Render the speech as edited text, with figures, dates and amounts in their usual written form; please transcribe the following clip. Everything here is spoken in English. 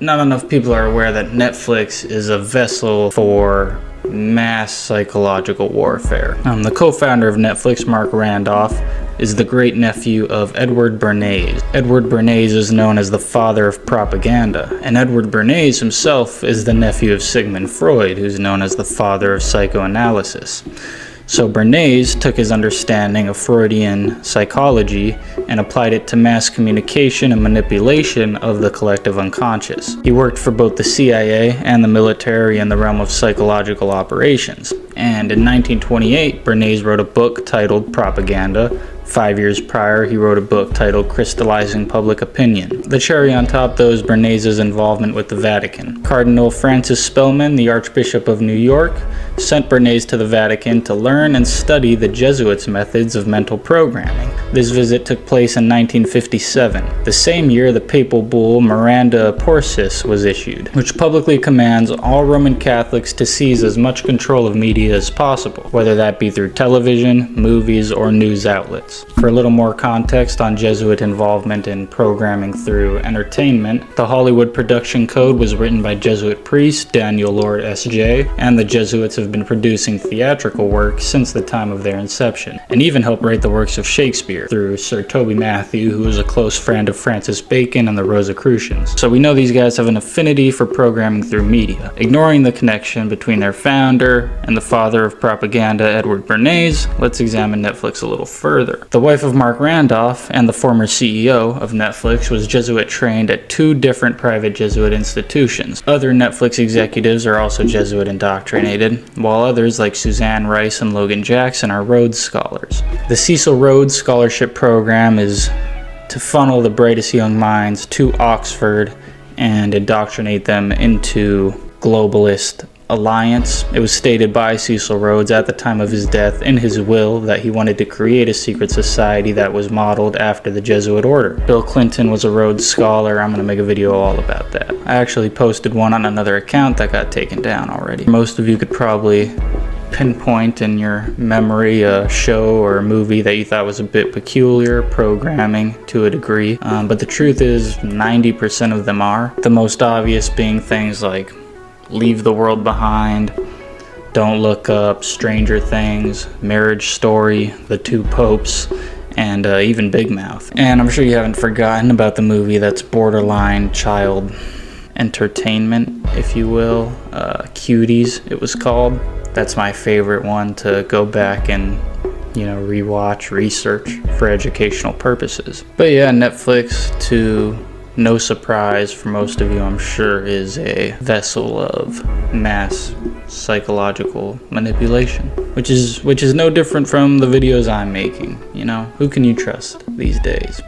Not enough people are aware that Netflix is a vessel for mass psychological warfare. The co-founder of Netflix, Mark Randolph, is the great-nephew of Edward Bernays. Edward Bernays is known as the father of propaganda, and Edward Bernays himself is the nephew of Sigmund Freud, who's known as the father of psychoanalysis. So Bernays took his understanding of Freudian psychology and applied it to mass communication and manipulation of the collective unconscious. He worked for both the CIA and the military in the realm of psychological operations. And in 1928, Bernays wrote a book titled Propaganda. 5 years prior, he wrote a book titled Crystallizing Public Opinion. The cherry on top, though, is Bernays' involvement with the Vatican. Cardinal Francis Spellman, the Archbishop of New York, sent Bernays to the Vatican to learn and study the Jesuits' methods of mental programming. This visit took place in 1957. The same year, the papal bull Miranda Porcis was issued, which publicly commands all Roman Catholics to seize as much control of media as possible, whether that be through television, movies, or news outlets. For a little more context on Jesuit involvement in programming through entertainment, the Hollywood Production Code was written by Jesuit priest Daniel Lord S.J., and the Jesuits have been producing theatrical work since the time of their inception, and even helped write the works of Shakespeare through Sir Toby Matthew, who was a close friend of Francis Bacon and the Rosicrucians. So we know these guys have an affinity for programming through media. Ignoring the connection between their founder and the father of propaganda, Edward Bernays, let's examine Netflix a little further. The wife of Mark Randolph and the former CEO of Netflix was Jesuit trained at 2 different private Jesuit institutions. Other Netflix executives are also Jesuit indoctrinated, while others like Suzanne Rice and Logan Jackson are Rhodes Scholars. The Cecil Rhodes Scholarship Program is to funnel the brightest young minds to Oxford and indoctrinate them into globalist alliance. It was stated by Cecil Rhodes at the time of his death in his will that he wanted to create a secret society that was modeled after the Jesuit order. Bill Clinton was a Rhodes Scholar. I'm going to make a video all about that. I actually posted one on another account that got taken down already. Most of you could probably pinpoint in your memory a show or a movie that you thought was a bit peculiar, programming to a degree, but the truth is 90% of them are. The most obvious being things like Leave the World Behind, Don't Look Up, Stranger Things, Marriage Story, The Two Popes, and even Big Mouth. And I'm sure you haven't forgotten about the movie that's borderline child entertainment, if you will. Cuties, it was called. That's my favorite one to go back and, rewatch, research for educational purposes. But yeah, Netflix, to no surprise for most of you, I'm sure, is a vessel of mass psychological manipulation, which is no different from the videos I'm making. Who can you trust these days?